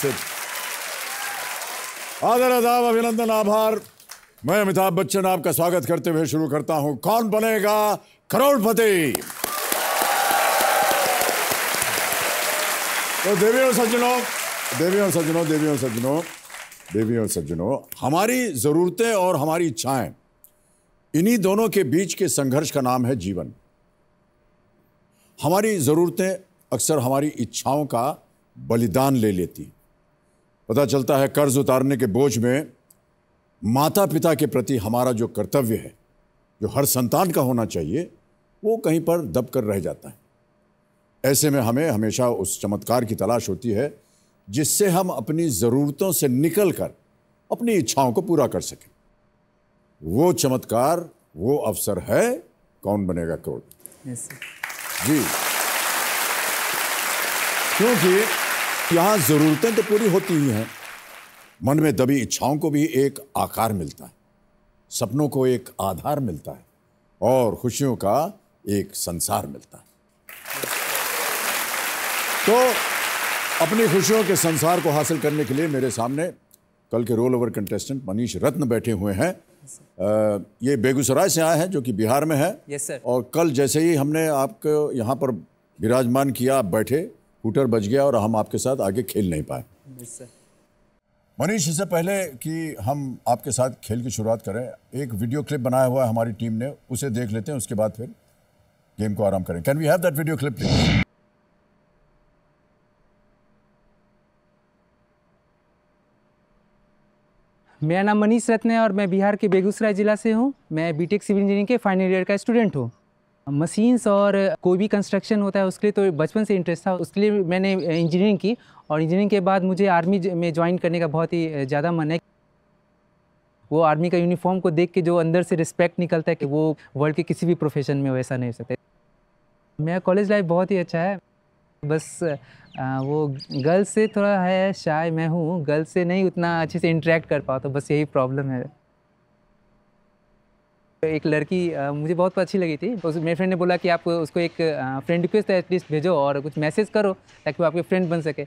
Seat. आदर, आदाब, अभिनंदन, आभार। मैं अमिताभ बच्चन आपका स्वागत करते हुए शुरू करता हूं कौन बनेगा करोड़पति। तो देवियों और सज्जनों, हमारी जरूरतें और हमारी इच्छाएं, इन्हीं दोनों के बीच के संघर्ष का नाम है जीवन। हमारी जरूरतें अक्सर हमारी इच्छाओं का बलिदान ले लेती। पता चलता है कर्ज उतारने के बोझ में माता पिता के प्रति हमारा जो कर्तव्य है, जो हर संतान का होना चाहिए, वो कहीं पर दब कर रह जाता है। ऐसे में हमें हमेशा उस चमत्कार की तलाश होती है जिससे हम अपनी ज़रूरतों से निकलकर अपनी इच्छाओं को पूरा कर सकें। वो चमत्कार, वो अवसर है कौन बनेगा करोड़पति। yes, जी, क्योंकि यहाँ ज़रूरतें तो पूरी होती ही हैं, मन में दबी इच्छाओं को भी एक आकार मिलता है, सपनों को एक आधार मिलता है और खुशियों का एक संसार मिलता है। तो अपनी खुशियों के संसार को हासिल करने के लिए मेरे सामने कल के रोल ओवर कंटेस्टेंट मनीष रत्न बैठे हुए हैं। ये बेगूसराय से आए हैं, जो कि बिहार में है। yes, sir. और कल जैसे ही हमने आपको यहाँ पर विराजमान किया, आप बैठे, हूटर बज गया और हम आपके साथ आगे खेल नहीं पाए। yes, sir. मनीष, इससे पहले कि हम आपके साथ खेल की शुरुआत करें, एक वीडियो क्लिप बनाया हुआ है हमारी टीम ने, उसे देख लेते हैं, उसके बाद फिर गेम को आराम करें। Can we have that video clip please? मेरा नाम मनीष रत्न है और मैं बिहार के बेगूसराय ज़िला से हूँ। मैं बीटेक सिविल इंजीनियरिंग के फाइनल ईयर का स्टूडेंट हूँ। मशीन्स और कोई भी कंस्ट्रक्शन होता है उसके लिए तो बचपन से इंटरेस्ट था, उसके लिए मैंने इंजीनियरिंग की और इंजीनियरिंग के बाद मुझे आर्मी में ज्वाइन करने का बहुत ही ज़्यादा मन है। वो आर्मी का यूनिफॉर्म को देख के जो अंदर से रिस्पेक्ट निकलता है कि वो वर्ल्ड के किसी भी प्रोफेशन में वैसा नहीं हो सकता। मेरा कॉलेज लाइफ बहुत ही अच्छा है, बस वो गर्ल्स से थोड़ा है शाय, मैं हूँ गर्ल्स से नहीं उतना अच्छे से इंटरेक्ट कर पाता, बस यही प्रॉब्लम है। एक लड़की मुझे बहुत अच्छी लगी थी, उस मेरे फ्रेंड ने बोला कि आप उसको एक फ्रेंड रिक्वेस्ट एटलीस्ट भेजो और कुछ मैसेज करो ताकि वो आपके फ्रेंड बन सके।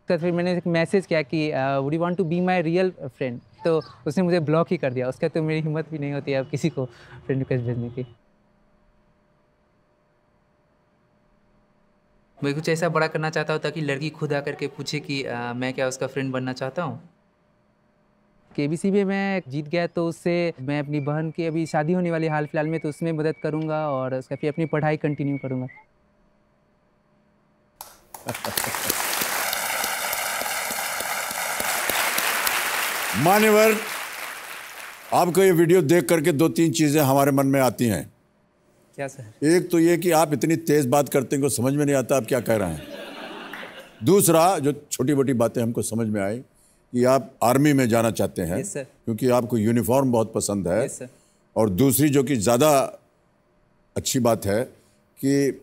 तो फिर मैंने एक मैसेज किया कि would you want to be my real friend, तो उसने मुझे ब्लॉक ही कर दिया। उसके बाद तो मेरी हिम्मत भी नहीं होती अब किसी को फ्रेंड रिक्वेस्ट भेजने की। मैं कुछ ऐसा बड़ा करना चाहता हूँ ताकि लड़की खुद आकर के पूछे कि मैं क्या उसका फ्रेंड बनना चाहता हूँ। केबीसी में मैं जीत गया तो उससे मैं अपनी बहन की अभी शादी होने वाली हाल फिलहाल में, तो उसमें मदद करूँगा और उसका फिर अपनी पढ़ाई कंटिन्यू करूँगा। मान्यवर, आपको ये वीडियो देख करके दो तीन चीज़ें हमारे मन में आती हैं। क्या सर? एक तो ये कि आप इतनी तेज बात करते हैं को समझ में नहीं आता आप क्या कह रहे हैं। दूसरा, जो छोटी मोटी बातें हमको समझ में आई कि आप आर्मी में जाना चाहते हैं। yes, क्योंकि आपको यूनिफॉर्म बहुत पसंद है। yes, और दूसरी जो कि ज़्यादा अच्छी बात है कि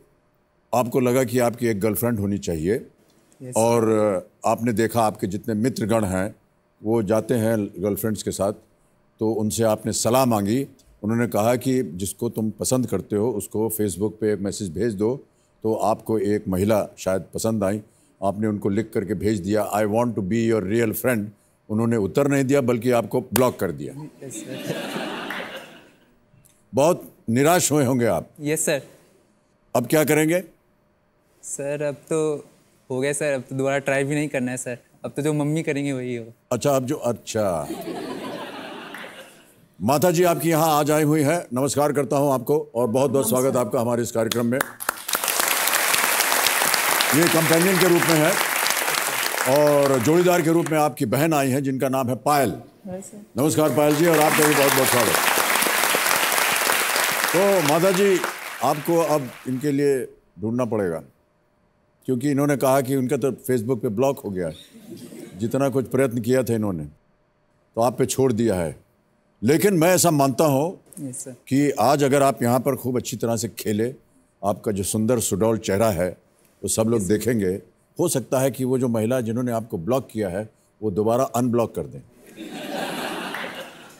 आपको लगा कि आपकी एक गर्लफ्रेंड होनी चाहिए। yes, और आपने देखा आपके जितने मित्रगण हैं वो जाते हैं गर्लफ्रेंड्स के साथ, तो उनसे आपने सलाह मांगी। उन्होंने कहा कि जिसको तुम पसंद करते हो उसको फेसबुक पे एक मैसेज भेज दो, तो आपको एक महिला शायद पसंद आई। आपने उनको लिख करके भेज दिया, I want to be your real friend. उन्होंने उत्तर नहीं दिया बल्कि आपको ब्लॉक कर दिया। yes, बहुत निराश हुए होंगे आप। yes, sir. अब क्या करेंगे? सर अब तो हो गया सर, अब तो दोबारा ट्राई भी नहीं करना है सर, अब तो जो मम्मी करेंगे वही हो। अच्छा, अब जो अच्छा माता जी आपकी यहाँ आज आई हुई है, नमस्कार करता हूँ आपको और बहुत बहुत स्वागत आपका हमारे इस कार्यक्रम में। ये कंपेनियन के रूप में है और जोड़ीदार के रूप में आपकी बहन आई है जिनका नाम है पायल। नमस्कार पायल जी, और आपका भी बहुत बहुत स्वागत। तो माता जी, आपको अब इनके लिए ढूंढना पड़ेगा क्योंकि इन्होंने कहा कि उनका तो फेसबुक पे ब्लॉक हो गया है। जितना कुछ प्रयत्न किया था इन्होंने तो आप पे छोड़ दिया है। लेकिन मैं ऐसा मानता हूँ कि आज अगर आप यहाँ पर खूब अच्छी तरह से खेले, आपका जो सुंदर सुडौल चेहरा है वो सब लोग देखेंगे। हो सकता है कि वो जो महिला जिन्होंने आपको ब्लॉक किया है वो दोबारा अनब्लॉक कर दें।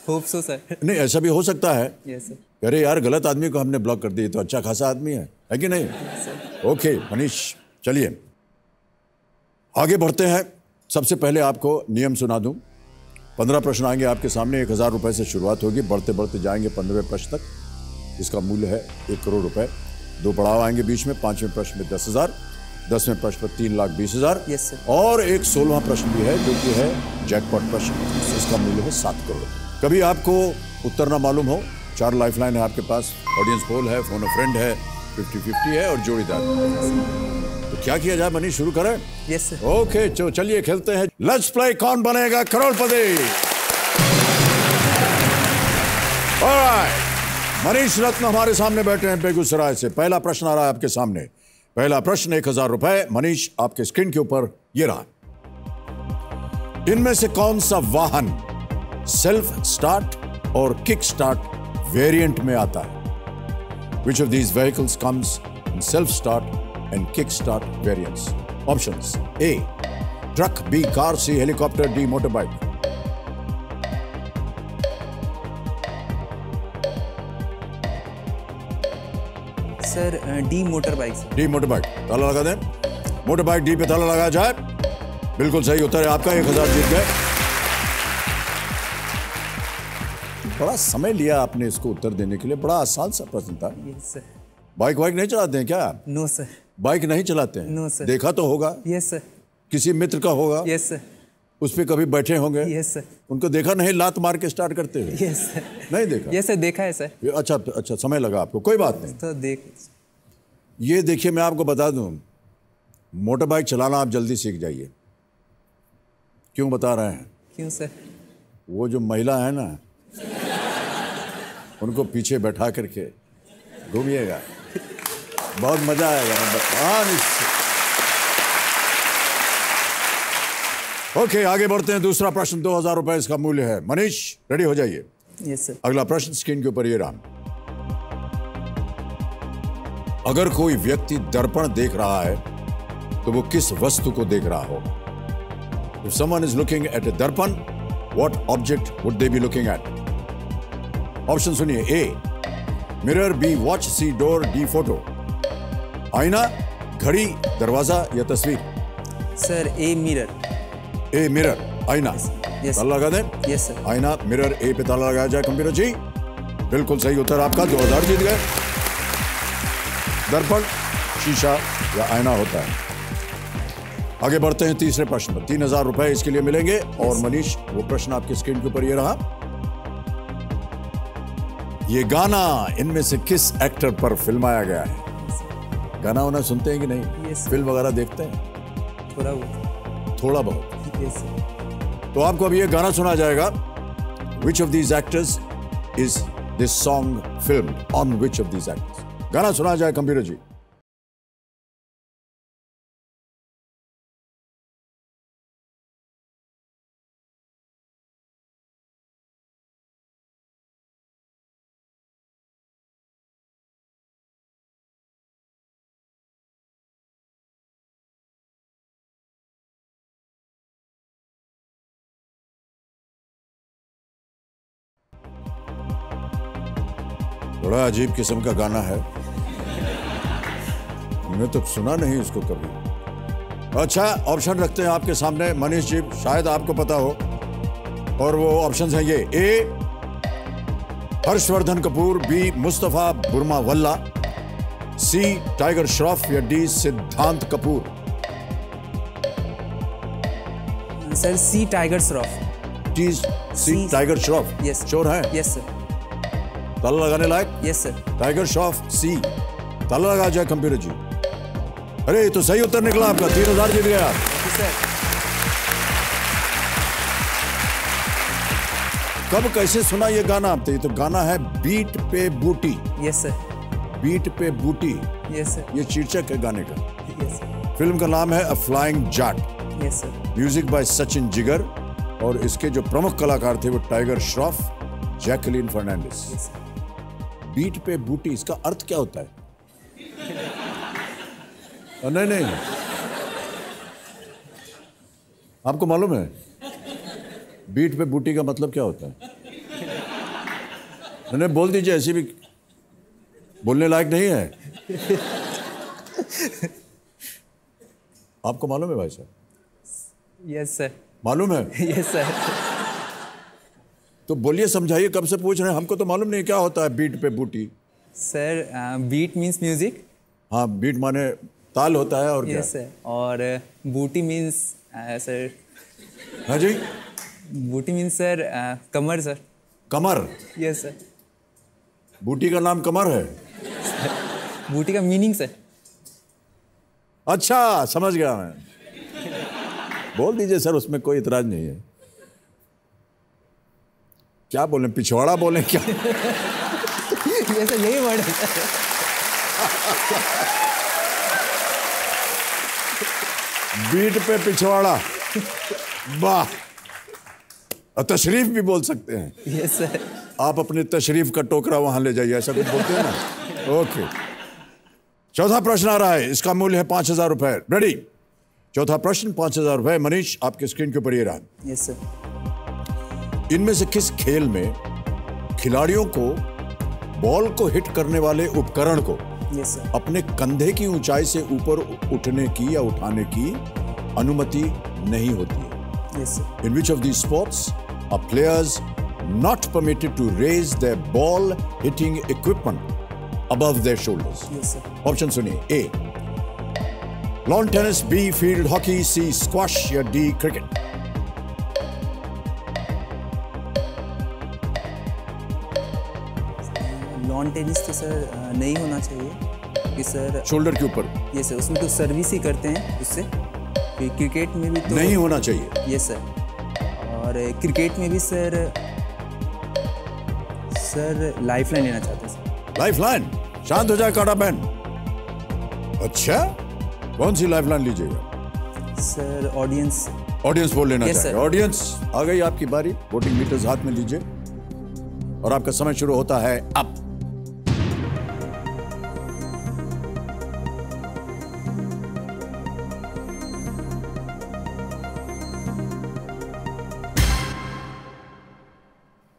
Hope so sir. नहीं, ऐसा भी हो सकता है। Yes sir. अरे यार, गलत आदमी को हमने ब्लॉक कर दिया तो अच्छा खासा आदमी है कि नहीं? ओके मनीष, चलिए आगे बढ़ते हैं। सबसे पहले आपको नियम सुना दूं। 15 प्रश्न आएंगे आपके सामने। 1000 रुपए से शुरुआत होगी, बढ़ते बढ़ते जाएंगे 15वें प्रश्न तक, जिसका मूल्य है 1 करोड़ रुपए। 2 पड़ाव आएंगे बीच में। 5वें प्रश्न में 10,000, 10वें प्रश्न पर 3,20,000 Yes, sir. और एक 16वां प्रश्न भी है जो कि है जैकपॉट प्रश्न, इसका मूल्य है 7 करोड़। कभी आपको उत्तर ना मालूम हो, 4 लाइफलाइन है आपके पास, ऑडियंस पोल है, फोन अ फ्रेंड है, 50-50 है और जोड़ीदार। तो क्या किया जाए मनीष, शुरू करें? Yes sir. ओके, तो चलिए खेलते हैं। Let's play Kaun Banega Crorepati. Alright, Manish रत्न हमारे सामने बैठे हैं बेगूसराय से। पहला प्रश्न आ रहा है आपके सामने। पहला प्रश्न 1000 रुपए। मनीष, आपके स्क्रीन के ऊपर ये रहा। इनमें से कौन सा वाहन सेल्फ स्टार्ट और किक स्टार्ट वेरिएंट में आता है? Which of these vehicles comes in self start and kick start variants? Options: A, truck; B, car; C, helicopter; D, motorbike. Sir D motor bike. D motorbike. ताला लगा दें। Motorbike D पे ताला लगाया जाए। बिल्कुल सही उत्तर है आपका। 1000 जीत गए। बड़ा समय लिया आपने इसको उत्तर देने के लिए। बड़ा आसान सा प्रश्न था। Yes sir. बाइक वाइक नहीं चलाते हैं क्या? No sir. बाइक नहीं चलाते हैं? No sir. देखा तो होगा, यस सर। किसी मित्र का होगा, यस सर। उस पे कभी बैठे होंगे। Yes sir. उनको देखा नहीं लात मार के स्टार्ट करते हुए? Yes sir. नहीं देखा? यस सर, देखा है सर। अच्छा अच्छा, समय लगा आपको, कोई बात नहीं। तो देख। ये देखिए, मैं आपको बता दूं, मोटर बाइक चलाना आप जल्दी सीख जाइए। क्यों बता रहे हैं? क्यों सर? वो जो महिला है ना, उनको पीछे बैठा करके घूमिएगा, बहुत मजा आएगा। ओके, आगे बढ़ते हैं। दूसरा प्रश्न 2000 रुपए इसका मूल्य है। मनीष, रेडी हो जाइए। Yes sir. अगला प्रश्न स्क्रीन के ऊपर ये रहा। अगर कोई व्यक्ति दर्पण देख रहा है तो वो किस वस्तु को देख रहा हो? If someone is looking at a darpan, what object would they be looking at? Option सुनिए। A, mirror; B, watch; C, door; D, photo. आईना, घड़ी, दरवाजा या तस्वीर? Sir a mirror. A mirror, आईना। यस। ताला लगा दें। Yes sir. आईना, मिरर, ए पे ताला लगाया जाए। कंप्यूटर जी, बिल्कुल सही उत्तर आपका। 2000 जीत गए। दर्पण शीशा या आईना होता है। आगे बढ़ते हैं तीसरे प्रश्न पर। 3000 रुपए इसके लिए मिलेंगे। और मनीष, वो प्रश्न आपकी स्क्रीन के ऊपर ये रहा। ये गाना इनमें से किस एक्टर पर फिल्माया गया है? गाना उन्हें सुनते हैं कि नहीं? फिल्म वगैरह देखते हैं? थोड़ा बहुत। थोड़ा बहुत। यस। तो आपको अभी ये गाना सुना जाएगा। Which of these actors is this song filmed? On which of these actors? गाना सुना जाए कंप्यूटर जी। बड़ा अजीब किस्म का गाना है, मैंने तो सुना नहीं इसको कभी। अच्छा, ऑप्शन रखते हैं आपके सामने मनीष जी, शायद आपको पता हो। और वो ऑप्शंस हैं ये: A, Harshvardhan Kapoor; B, Mustafa Burmawalla; C, Tiger Shroff या D, Siddhant Kapoor? Sir C, Tiger Shroff. C, Tiger Shroff. Yes. Sure है? Yes sir. ताला लगाने लायक? Yes sir. Tiger Shroff, C. ताला लगा जाए कंप्यूटर जी। अरे ये तो सही उत्तर निकला आपका। 3000 जीत गया। कब कैसे सुना ये गाना आपने? ये तो गाना है बीट पे बूटी। Yes sir. बीट पे बूटी। Yes sir. ये शीर्षक है गाने का। Yes sir. फिल्म का नाम है a flying Jatt. Yes sir. Music by Sachin Jigar. और इसके जो प्रमुख कलाकार थे वो टाइगर श्रॉफ, जैकलीन फर्नांडिस। यस। बीट पे बूटी, इसका अर्थ क्या होता है? नहीं, आपको मालूम है बीट पे बूटी का मतलब क्या होता है? मैंने बोल दीजिए, ऐसी भी बोलने लायक नहीं है। आपको मालूम है भाई साहब? Yes sir. मालूम है? Yes sir. तो बोलिए, समझाइए, कब से पूछ रहे हैं, हमको तो मालूम नहीं क्या होता है बीट पे booty. Sir beat means music. हाँ, बीट माने ताल होता है, और क्या? Yes sir. और बूटी मीन्स सर। हाँ जी, बूटी मीन्स सर कमर सर। कमर? Yes sir. बूटी का नाम कमर है? बूटी का मीनिंग सर। अच्छा, समझ गया मैं। बोल दीजिए सर, उसमें कोई इतराज नहीं है। क्या बोलें, पिछवाड़ा बोलें क्या? ये सर यही वर्ड है सर। बीट पे पिछवाड़ा, वाह। और तशरीफ भी बोल सकते हैं। Yes sir. आप अपने तशरीफ का टोकरा वहां ले जाइए, ऐसा कुछ बोलते हैं ना। ओके, चौथा प्रश्न आ रहा है, इसका मूल्य है 5,000 रुपए। रेडी? चौथा प्रश्न 5,000 रुपए। मनीष, आपके स्क्रीन के ऊपर ये रहा। Yes sir. इनमें से किस खेल में खिलाड़ियों को बॉल को हिट करने वाले उपकरण को यस सर। अपने कंधे की ऊंचाई से ऊपर उठने की या उठाने की अनुमति नहीं होती है? Yes sir. In which of these sports are players not permitted to raise their ball hitting equipment above their shoulders? Yes sir. Option सुनिए। A lawn tennis, B field hockey, C squash या D cricket? Lawn tennis तो sir नहीं होना चाहिए, क्योंकि sir shoulder के ऊपर ये सर उसमें तो सर्विस ही करते हैं उससे। फिर क्रिकेट में भी तो नहीं होना चाहिए। ये सर। और क्रिकेट में भी सर लाइफलाइन लेना चाहते हैं सर। लाइफलाइन? शांत हो जाए काटा बैन। अच्छा, कौन सी लाइफलाइन लीजिएगा? Sir audience. ऑडियंस बोल लेना Yes, चाहिए। sir. ऑडियंस, आ गई आपकी बारी। वोटिंग मीटर्स हाथ में लीजिए और आपका समय शुरू होता है अब।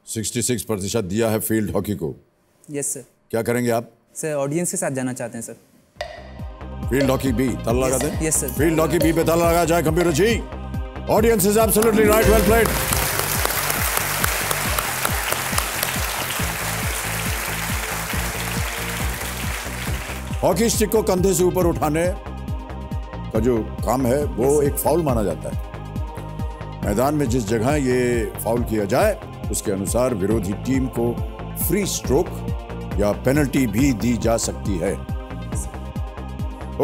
(66% % दिया है फील्ड हॉकी को। Yes sir. क्या करेंगे आप? सर ऑडियंस के साथ जाना चाहते हैं सर। फील्ड हॉकी बी, ताला लगा दें। Yes, sir. Field hockey B पे ताला लगा जाए। Computer ji, audience is absolutely right, well played. Hockey stick को कंधे से ऊपर उठाने का जो काम है वो एक फाउल माना जाता है। मैदान में जिस जगह ये फाउल किया जाए उसके अनुसार विरोधी टीम को फ्री स्ट्रोक या पेनल्टी भी दी जा सकती है।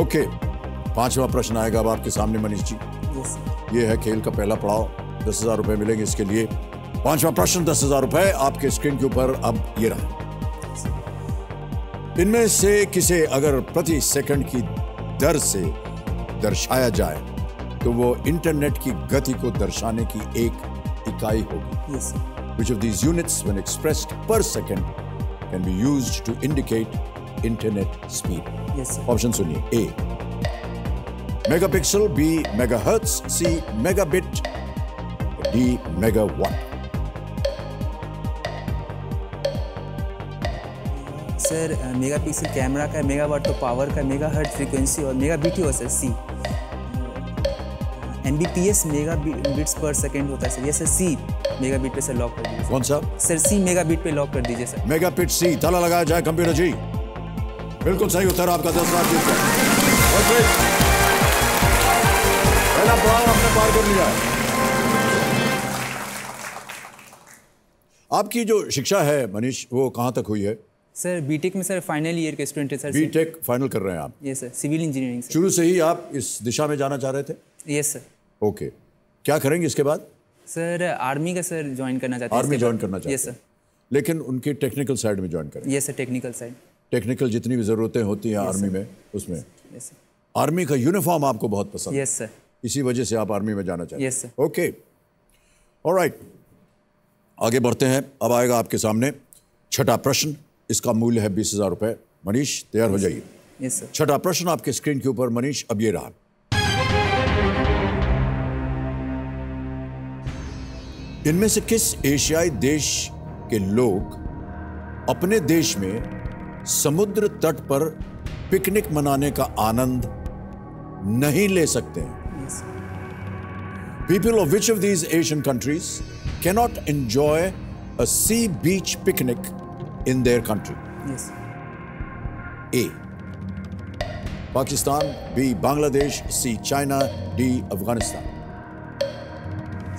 ओके, पांचवा प्रश्न आएगा अब आपके सामने मनीष जी। Yes sir. ये है खेल का पहला पड़ाव। 10,000 रुपए मिलेंगे इसके लिए। पांचवा प्रश्न 10,000 रुपए आपके स्क्रीन के ऊपर अब ये रहा। इनमें से किसे अगर प्रति सेकंड की दर से दर्शाया जाए तो वो इंटरनेट की गति को दर्शाने की एक इकाई होगी। Yes sir. Which of these units, when expressed per second, can be used to indicate internet speed? Yes sir. Option सुनिए। A megapixel, B megahertz, C megabit, D megawatt? Sir megapixel camera का, megawatt तो power का, megahertz frequency और megabit ही हो sir सी। Mbps megabits पर second होता है sir. Yes sir, सी megabit पे सर लॉक कर दीजिए। कौन सा? सर सी मेगाबिट पे लॉक कर दीजिए सर। मेगाबिट सी, ताला लगाया जाए। कंप्यूटर जी, बिल्कुल सही उत्तर आपका। 10,000 जीत गए। पहला पड़ाव आपने पार कर लिया। आपकी जो शिक्षा है मनीष, वो कहाँ तक हुई है? सर बीटेक में सर फाइनल ईयर के स्टूडेंट है सर। बीटेक फाइनल कर रहे हैं आप? Yes sir, civil engineering sir. शुरू से ही आप इस दिशा में जाना चाह रहे थे? Yes sir. ओके, क्या करेंगे इसके बाद? सर आर्मी का सर ज्वाइन करना चाहते हैं। आर्मी ज्वाइन करना चाहते हैं? Yes sir. लेकिन उनकी टेक्निकल साइड में ज्वाइन करें? Yes sir, technical side. Technical जितनी भी ज़रूरतें होती हैं आर्मी में, उसमें यस सर। आर्मी का यूनिफॉर्म आपको बहुत पसंद है? Yes sir. इसी वजह से आप आर्मी में जाना चाहते हैं? Yes sir. ओके, ऑलराइट, आगे बढ़ते हैं। अब आएगा आपके सामने छठा प्रश्न। इसका मूल्य है 20,000 रुपए। मनीष, तैयार हो जाइए। Yes sir. छठा प्रश्न आपके स्क्रीन के ऊपर। मनीष, अब ये रहा। इनमें से किस एशियाई देश के लोग अपने देश में समुद्र तट पर पिकनिक मनाने का आनंद नहीं ले सकते हैं? Yes sir. People of which of these Asian countries cannot enjoy a sea beach picnic in their country? Yes. A. Pakistan, B. Bangladesh, C. China, D. Afghanistan.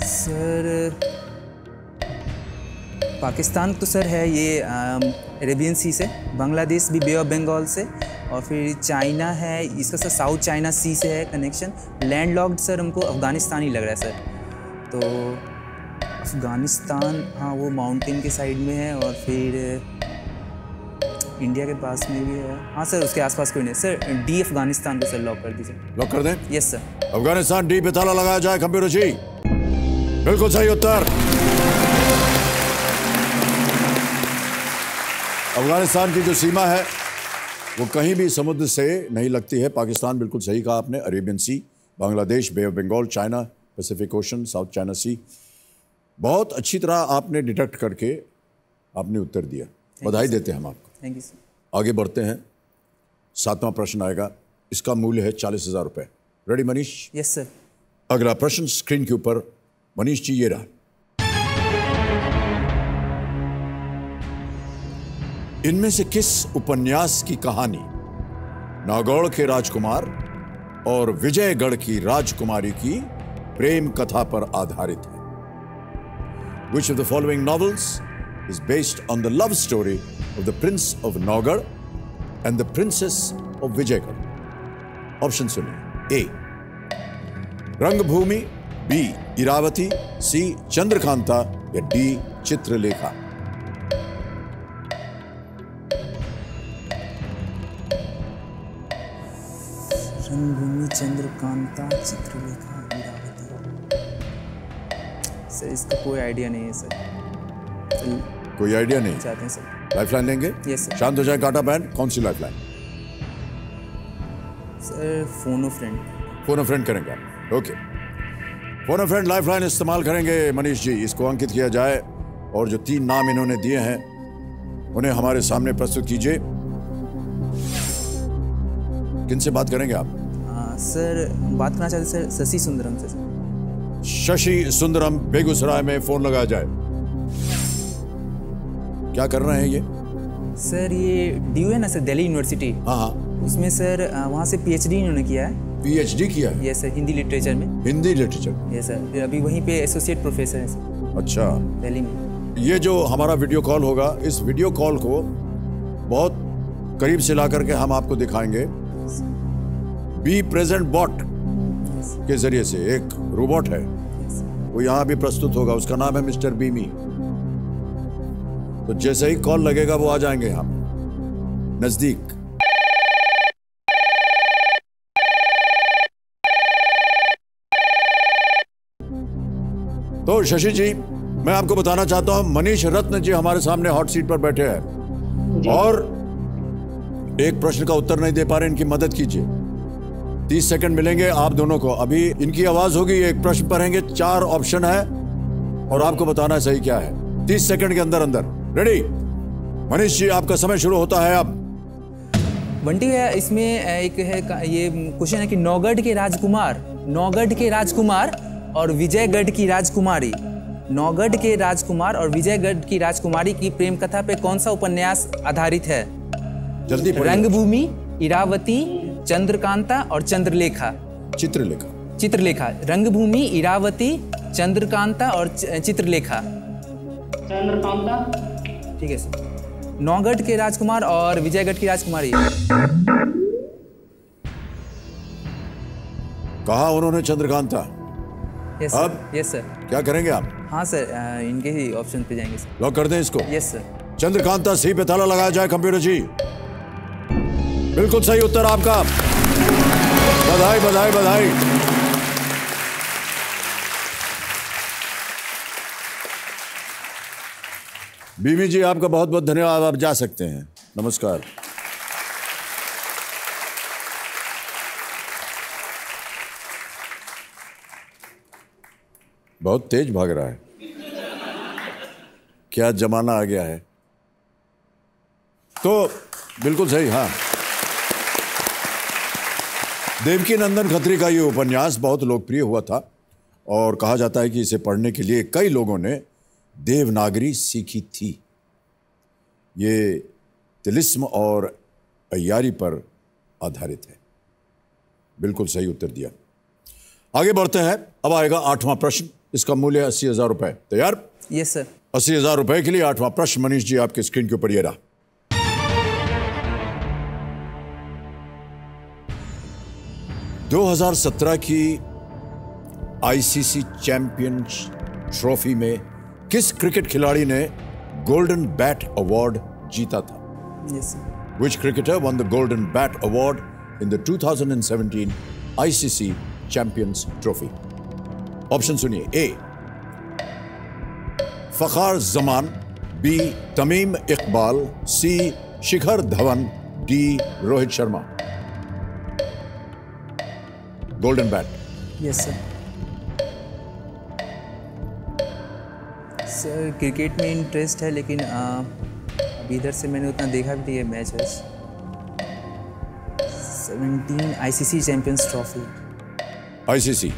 Sir Pakistan तो सर है ये अरेबियन सी से, बांग्लादेश भी बे ऑफ बंगाल से, और फिर China है, इसका सर साउथ चाइना सी से है कनेक्शन। लैंडलॉक्ड सर हमको अफ़गानिस्तान ही लग रहा है सर, तो अफ़गानिस्तान हाँ वो माउंटेन के साइड में है, और फिर इंडिया के पास में भी है। हाँ सर उसके आसपास कोई नहीं सर, डी अफ़गानिस्तान को सर लॉक कर दीजिए। लॉक कर दें? Yes sir. अफगानिस्तान डी पे ताला लगाया जाए कंप्यूटर जी। बिल्कुल सही उत्तर। अफगानिस्तान की जो सीमा है वो कहीं भी समुद्र से नहीं लगती है। पाकिस्तान बिल्कुल सही कहा आपने, Arabian Sea, Bangladesh bay of Bengal, China Pacific Ocean, South China Sea. बहुत अच्छी तरह आपने डिटेक्ट करके आपने उत्तर दिया, बधाई देते हैं हम आपको। Thank you sir. आगे बढ़ते हैं, 7वां प्रश्न आएगा, इसका मूल्य है 40,000 रुपये। रेडी मनीष? Yes sir. अगला प्रश्न स्क्रीन के ऊपर, मनीष जी ये रहा। इनमें से किस उपन्यास की कहानी नागौर के राजकुमार और विजयगढ़ की राजकुमारी की प्रेम कथा पर आधारित है? Which of the following novels is based on the love story of the Prince of Naugarh and the Princess of Vijaygarh? Option सुनिए। ए रंगभूमि, बी इरावती, सी चंद्रकांता या डी चित्रलेखा? रंगभूमि, चंद्रकांता, चित्रलेखा, इरावती। सर इसका कोई आइडिया नहीं है सर। कोई आइडिया नहीं? चाहते हैं सर। लाइफलाइन लेंगे? Yes sir. शांत हो जाए काटा बैंड। कौन सी lifeline? Sir phone of friend. Phone of friend करेंगे आप? Okay, phone of friend lifeline इस्तेमाल करेंगे मनीष जी। इसको अंकित किया जाए और जो 3 नाम इन्होंने दिए हैं उन्हें हमारे सामने प्रस्तुत कीजिए। किनसे बात करेंगे आप? सर बात करना चाहते सर शशि सुंदरम से सर। शशि सुंदरम, बेगूसराय में फोन लगाया जाए। क्या कर रहे हैं ये? सर ये DU है ना सर, दिल्ली यूनिवर्सिटी। हाँ हाँ, उसमें सर वहाँ से PhD इन्होंने किया है। PhD किया है? यस सर, हिंदी लिटरेचर में। हिंदी लिटरेचर? यस सर, फिर अभी वहीं पे एसोसिएट प्रोफेसर है सर। अच्छा, दिल्ली में। ये जो हमारा वीडियो कॉल होगा, इस वीडियो कॉल को बहुत करीब से ला करके हम आपको दिखाएंगे। बी प्रेजेंट बॉट के जरिए से एक रोबोट है, वो यहाँ भी प्रस्तुत होगा, उसका नाम है मिस्टर बीमी। तो जैसे ही कॉल लगेगा वो आ जाएंगे हम नजदीक। तो शशि जी, मैं आपको बताना चाहता हूं, मनीष रत्न जी हमारे सामने हॉट सीट पर बैठे हैं और एक प्रश्न का उत्तर नहीं दे पा रहे। इनकी मदद कीजिए। 30 सेकंड मिलेंगे आप दोनों को। अभी इनकी आवाज होगी, एक प्रश्न पढ़ेंगे, 4 ऑप्शन है और आपको बताना है सही क्या है। 30 सेकंड के अंदर अंदर। रेडी? मनीष जी आपका समय शुरू होता है अब। बंटी है, इसमें एक है, ये क्वेश्चन है कि नौगढ़ के राजकुमार और विजयगढ़ की राजकुमारी, नौगढ़ के राजकुमार और विजयगढ़ की राजकुमारी की प्रेम कथा पे कौन सा उपन्यास आधारित है? जल्दी पढ़िए। रंगभूमि, इरावती, चंद्रकांता और चंद्रलेखा? चित्रलेखा। रंगभूमि, इरावती, चंद्रकांता और चित्रलेखा? चंद्रकांता। ठीक है सर। नौगढ़ के राजकुमार और विजयगढ़ की राजकुमारी। कहा उन्होंने चंद्रकांता। यस अब सर। Yes sir. क्या करेंगे आप? हाँ सर, इनके ही ऑप्शन पे जाएंगे सर। लॉक कर दें इसको? Yes sir. चंद्रकांता सी पे ताला लगाया जाए कंप्यूटर जी। बिल्कुल सही उत्तर आपका। बधाई बधाई बधाई। बीमी जी आपका बहुत बहुत धन्यवाद। आप जा सकते हैं। नमस्कार। बहुत तेज भाग रहा है, क्या जमाना आ गया है। तो बिल्कुल सही। हाँ, देवकी नंदन खत्री का ये उपन्यास बहुत लोकप्रिय हुआ था और कहा जाता है कि इसे पढ़ने के लिए कई लोगों ने देवनागरी सीखी थी। ये तिलिस्म और अय्यारी पर आधारित है। बिल्कुल सही उत्तर दिया। आगे बढ़ते हैं। अब आएगा 8वां प्रश्न। इसका मूल्य है 80,000 रुपए। तैयार? Yes sir. 80,000 रुपए के लिए 8वां प्रश्न। मनीष जी, आपके स्क्रीन के ऊपर ये रहा। 2017 की आईसीसी चैंपियंस ट्रॉफी में किस क्रिकेट खिलाड़ी ने गोल्डन बैट अवार्ड जीता था? Yes sir. Which cricketer won the Golden Bat Award in the 2017 ICC Champions Trophy? Option सुनिए। A Fakhar Zaman, B Tamim Iqbal, C Shikhar Dhawan, D Rohit Sharma. Golden bat. Yes sir. Sir cricket में interest है, लेकिन अभी इधर से मैंने उतना देखा भी नहीं है मैच है। 17 ICC champions trophy. ICC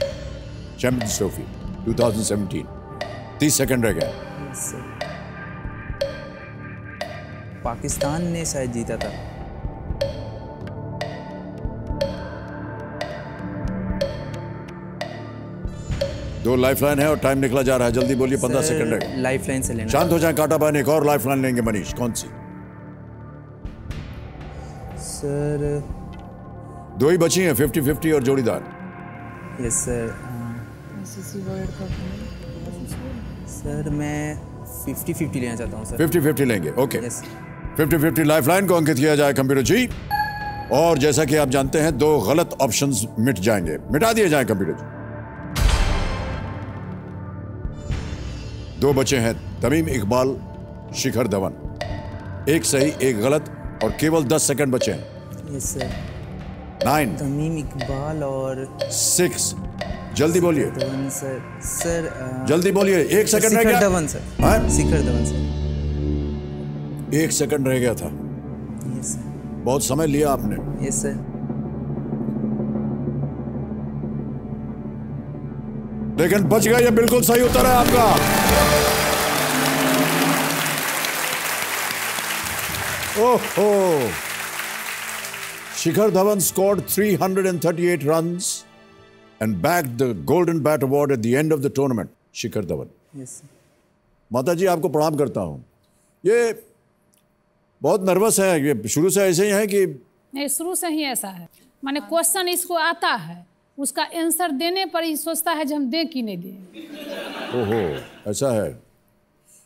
champions trophy 2017। 30 second रह गया। Yes sir. पाकिस्तान ने शायद जीता था। दो लाइफलाइन है और टाइम निकला जा रहा है। जल्दी बोलिए, 15 सेकंड रह गए। लाइफलाइन से लेना। शांत हो जाए काटा बहन, एक और लाइफलाइन लेंगे। मनीष, कौन सी? सर 2 ही बची हैं, 50-50 और जोड़ीदार। Yes sir. ICC world cup. Sir मैं 50-50 लेना चाहता हूँ सर। 50-50 लेंगे। Okay, yes. 50-50 लाइफलाइन को अंकित किया जाए कंप्यूटर जी। और जैसा कि आप जानते हैं, 2 गलत ऑप्शंस मिट जाएंगे, मिटा दिए जाए कंप्यूटर जी। 2 बचे हैं, तमीम इकबाल, शिखर धवन। 1 सही, 1 गलत और केवल 10 सेकंड बचे हैं। Yes sir. 9, तमीम इकबाल और 6। जल्दी बोलिए, धवन सर। सर जल्दी बोलिए। 1 सेकंड रह शिखर गया। धवन सर। हाँ? शिखर धवन सर। 1 सेकंड रह गया था। Yes sir. बहुत समय लिया आपने। Yes sir. लेकिन बच गया। ये बिल्कुल सही उत्तर है आपका। ओहो, Shikhar Dhawan scored 338 runs and bagged the Golden Bat Award at the end of the tournament. Shikhar Dhawan. Yes sir. माता जी, आपको प्रणाम करता हूं। ये बहुत नर्वस है। ये शुरू से ऐसे ही है कि? नहीं, शुरू से ही ऐसा है। माने क्वेश्चन इसको आता है, उसका आंसर देने पर ही सोचता है कि हम दें कि नहीं दें। ओहो, ऐसा है।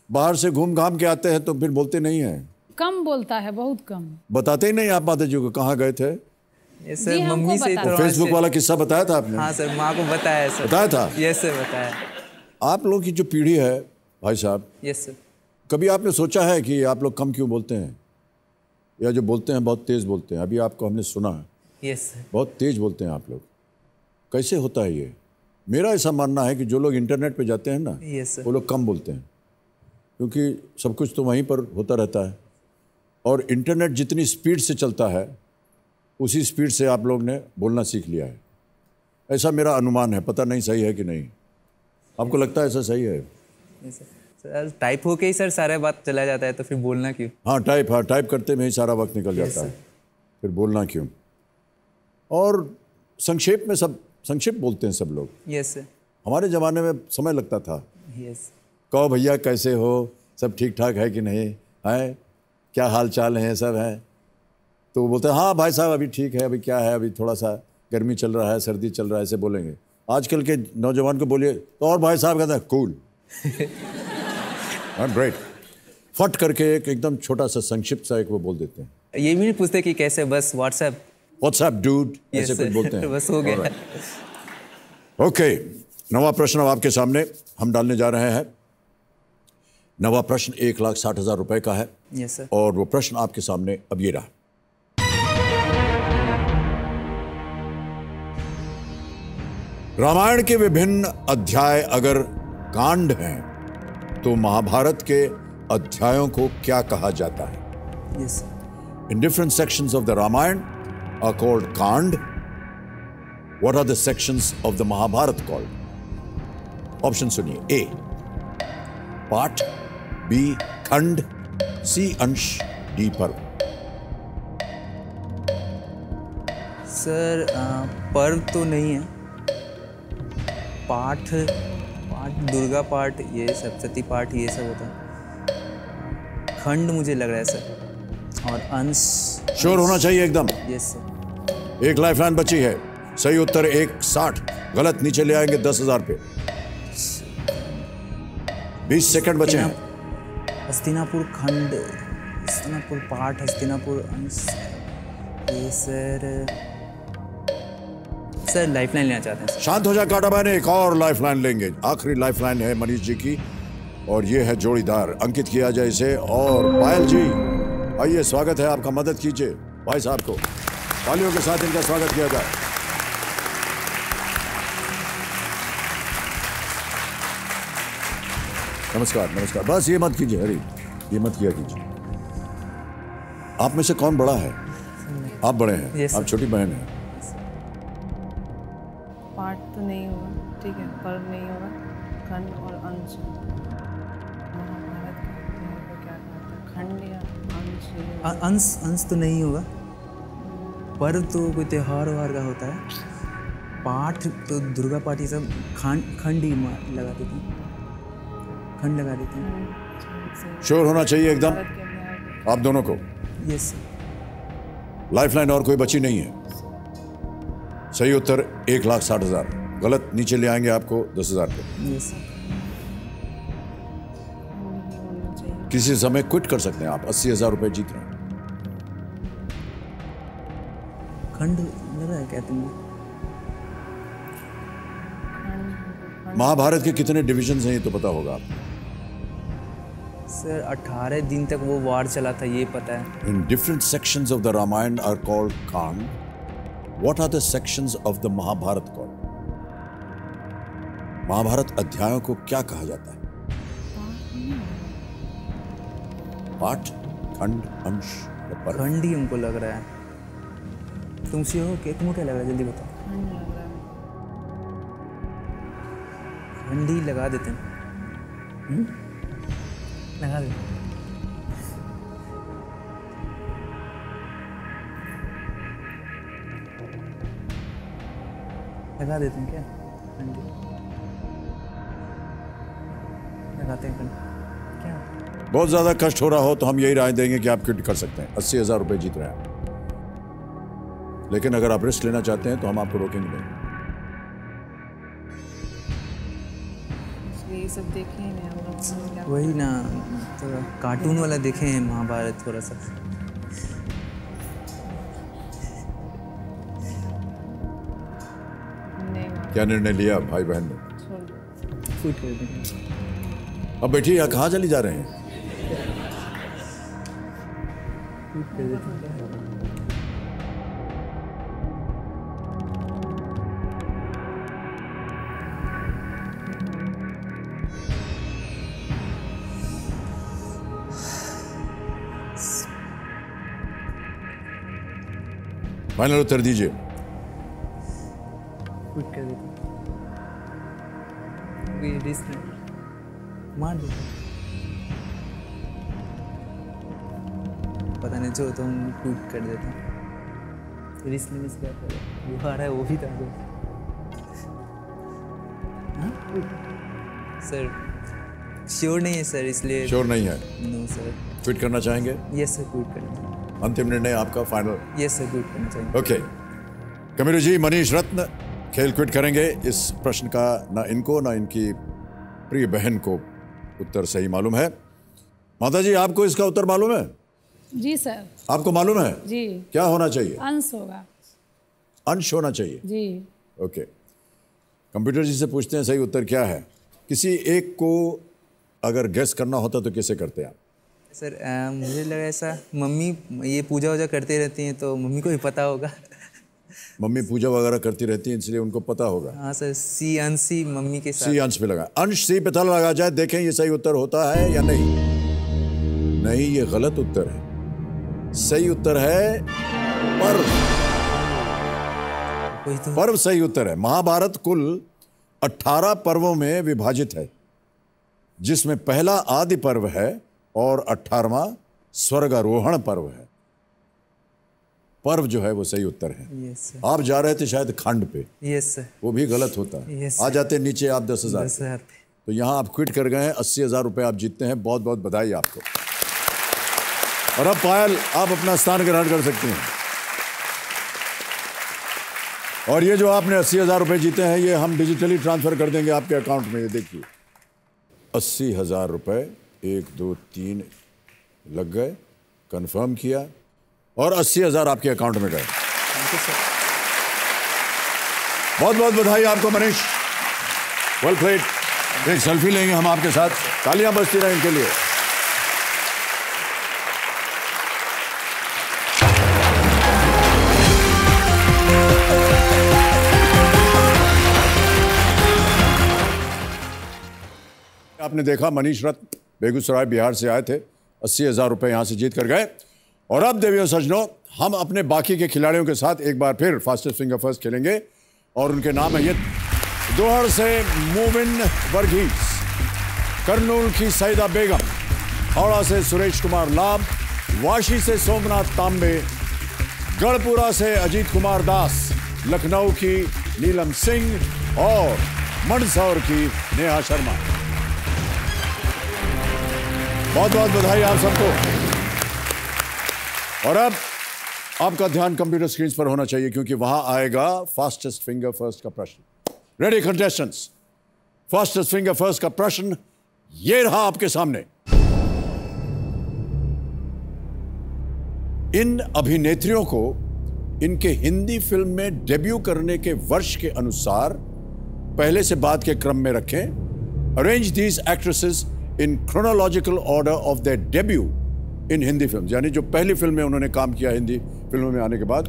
बाहर से घूम घाम के आते हैं तो फिर बोलते नहीं हैं? कम बोलता है, बहुत कम। बताते ही नहीं आप माता जी को कहाँ गए थे? यस जी, सर। हमको मम्मी से पता है। फेसबुक वाला किस्सा बताया था आपने? हाँ सर, माँ को बताया है सर। बताया था? यस सर, बताया। आप लोगों की जो पीढ़ी है भाई साहब, यस सर। कभी आपने सोचा है कि आप लोग कम क्यों बोलते हैं, या जो बोलते हैं बहुत तेज बोलते हैं? अभी आपको हमने सुना है, यस सर। बहुत तेज बोलते हैं आप लोग। कैसे होता है ये? मेरा ऐसा मानना है कि जो लोग इंटरनेट पे जाते हैं ना, यस सर। वो लोग कम बोलते हैं, क्योंकि सब कुछ तो वहीं पर होता रहता है। और इंटरनेट जितनी स्पीड से चलता है, उसी स्पीड से आप लोग ने बोलना सीख लिया है। ऐसा मेरा अनुमान है, पता नहीं सही है कि नहीं। आपको लगता है ऐसा सही है? Yes sir. सर टाइप होके ही सर सारा बात चला जाता है, तो फिर बोलना क्यों? हाँ, टाइप करते में ही सारा वक्त निकल जाता है, फिर बोलना क्यों? और संक्षेप में सब संक्षेप बोलते हैं सब लोग। Yes sir. हमारे ज़माने में समय लगता था। यस। कहो भैया कैसे हो, सब ठीक ठाक है कि नहीं है, क्या हाल चाल है, सब है? तो वो बोलते हैं हाँ भाई साहब अभी ठीक है, अभी क्या है, अभी थोड़ा सा गर्मी चल रहा है, सर्दी चल रहा है, ऐसे बोलेंगे। आजकल के नौजवान को बोलिए तो और भाई साहब कहते हैं कूल। ग्रेट। फट करके एक एकदम छोटा सा संक्षिप्त सा एक वो बोल देते हैं। ये भी नहीं पूछते कि कैसे, बस व्हाट्सएप डूड, ऐसे कुछ बोलते हैं। बस हो गया। ओके, नवा प्रश्न अब आपके सामने हम डालने जा रहे हैं। नवा प्रश्न 1,60,000 रुपए का है। Yes sir. और वो प्रश्न आपके सामने अब ये रहा। रामायण के विभिन्न अध्याय अगर कांड हैं, तो महाभारत के अध्यायों को क्या कहा जाता है? Yes sir. In different sections of the Ramayana are called Kand. What are the sections of the Mahabharata called? Option सुनिए। ए पाठ, बी खंड, सी अंश, डी पर्व। सर पर्व तो नहीं है। पाठ दुर्गा पाठ, ये सप्तशती पाठ, ये सब होता है। खंड मुझे लग रहा है सर, और अंश। श्योर होना चाहिए एकदम। Yes sir. एक लाइफलाइन बची है। सही उत्तर 160, गलत नीचे ले आएंगे 10,000 पे। 20 सेकंड बचे हैं। हस्तिनापुर खंड, हस्तिनापुर पाठ, हस्तिनापुर अंश। ये सर लाइफलाइन लेना चाहते हैं सर। शांत हो जा काटा भाई, एक और लाइफलाइन लेंगे। आखिरी लाइफलाइन है मनीष जी की, और ये है जोड़ीदार। अंकित किया जाए इसे। और पायल जी आइए, स्वागत है आपका। मदद कीजिए भाई साहब को, तालियों के साथ इनका स्वागत किया जाए। नमस्कार नमस्कार। बस ये मत कीजिए, अरे ये मत किया कीजिए। आप में से कौन बड़ा है? आप बड़े हैं। Yes, आप छोटी बहन हैं। पाठ तो नहीं होगा, ठीक है, पर्व नहीं होगा, खंड और अंश। महाभारत का क्या कहते हैं, खंड या अंश? अंश तो नहीं होगा। पर्व तो कोई त्योहार व्योहार का होता है। पाठ तो दुर्गा पाठ, ये सब खंड ही लगा देते हैं, खंड लगा देते हैं। श्योर होना चाहिए एकदम आप दोनों को। Yes sir. लाइफलाइन और कोई बची नहीं है। सही उत्तर 1,60,000, गलत नीचे ले आएंगे आपको 10,000 पे। Yes sir. किसी समय क्विट कर सकते हैं आप। 80,000 रुपए जीत रहे हैं। खंड लग रहा है क्या तुमने? महाभारत के कितने डिविजन्स हैं ये तो पता होगा आपको। सर 18 दिन तक वो वार चला था, ये पता है। In different sections of the Ramayana are called kand. What are the sections of the Mahabharata called? Mahabharata अध्यायों को क्या कहा जाता है? पाठ, खंड, अंश या पर्व? खंड ही हमको लग रहा है। तुमसे हो क्या, तुमको क्या लग रहा है, जल्दी बताओ। खंड ही लगा देते हैं। लगा देते हैं। लगा देते हैं क्या? खंड लगाते हैं खंड क्या? बहुत ज्यादा कष्ट हो रहा हो तो हम यही राय देंगे कि आप क्विट कर सकते हैं। 80,000 रुपए जीत रहे हैं। लेकिन अगर आप रिस्क लेना चाहते हैं तो हम आपको रोकेंगे नहीं। ये सब देखे ही नहीं हम लोग। वही ना, थोड़ा कार्टून वाला देखे हैं महाभारत थोड़ा सा। क्या निर्णय लिया भाई बहन ने? क्विट कर देंगे। अब बैठिए, या कहाँ चली जा रहे हैं? क्विट कर देते हैं। फाइनल उत्तर दीजिए। क्विट कर देते हैं। रिस्क मार देते हैं। पता नहीं, जो तो हम क्विट कर देते हैं। रिस्क लेने से क्या फायदा? वो आ रहा है, वो भी था तो। सर श्योर नहीं है सर, इसलिए। श्योर नहीं है? No sir. क्विट करना चाहेंगे? यस सर, क्विट करना। अंतिम निर्णय आपका फाइनल? यस सर, क्विट करना चाहिए। ओके। कमीरू जी, मनीष रत्न खेल क्विट करेंगे। इस प्रश्न का ना इनको ना इनकी प्रिय बहन को उत्तर सही मालूम है। माता जी, आपको इसका उत्तर मालूम है? जी सर। आपको मालूम है? जी। क्या होना चाहिए? अंश होगा। अंश होना चाहिए। जी। ओके। कंप्यूटर जी से पूछते हैं सही उत्तर क्या है। किसी एक को अगर गेस करना होता तो कैसे करते आप? सर मुझे लगा ऐसा, मम्मी ये पूजा वूजा करते रहती हैं तो मम्मी को भी पता होगा। मम्मी पूजा वगैरह करती रहती हैं इसलिए उनको पता होगा। हाँ सर, सी अंश सी मम्मी के साथ। सी अंश पे लगा। अंश सी पे ताला लगा जाए, देखें ये सही उत्तर होता है या नहीं। नहीं, ये गलत उत्तर है। सही उत्तर है पर्व। वही तो। पर्व सही उत्तर है। महाभारत कुल 18 पर्वों में विभाजित है, जिसमें पहला आदि पर्व है और 18वां स्वर्गारोहण पर्व है। पर्व जो है वो सही उत्तर है। Yes sir. आप जा रहे थे शायद खंड पे, यस सर। वो भी गलत होता है। Yes, आ जाते नीचे आप 10,000। 10,000 तो यहाँ आप क्विट कर गए हैं, 80,000 रुपए आप जीतते हैं। बहुत बहुत बधाई आपको। और अब पायल, आप अपना स्थान ग्रहण कर सकती हैं। और ये जो आपने 80,000 रुपए जीते हैं, ये हम डिजिटली ट्रांसफर कर देंगे आपके अकाउंट में। ये देखिए 80,000 रुपए 1 2 3 लग गए, कंफर्म किया और 80,000 आपके अकाउंट में गए। बहुत बहुत बधाई आपको मनीष, वेल प्लेड। एक सेल्फी लेंगे हम आपके साथ, तालियां बजती रहें इनके लिए। आपने देखा मनीष रत्न बेगूसराय बिहार से आए थे, 80,000 रुपए यहां से जीत कर गए। और अब देवियों सज्जनों, हम अपने बाकी के खिलाड़ियों के साथ एक बार फिर फास्टेस्ट फिंगर फर्स्ट खेलेंगे और उनके नाम है ये। दोहर से मोमिन वर्गीस, करनूल की सईदा बेगम, हावड़ा से सुरेश कुमार लाभ, वाशी से सोमनाथ तांबे, गढ़पुरा से अजीत कुमार दास, लखनऊ की नीलम सिंह और मंदसौर की नेहा शर्मा। बहुत बहुत बधाई आप सबको। और अब आपका ध्यान कंप्यूटर स्क्रीन पर होना चाहिए, क्योंकि वहां आएगा फास्टेस्ट फिंगर फर्स्ट का प्रश्न। Ready contestants, fastest finger first का प्रश्न ये रहा आपके सामने। इन अभिनेत्रियों को इनके हिंदी फिल्म में डेब्यू करने के वर्ष के अनुसार पहले से बाद के क्रम में रखें। Arrange these actresses in chronological order of their debut in Hindi film, यानी जो पहली फिल्म में उन्होंने काम किया हिंदी फिल्मों में आने के बाद,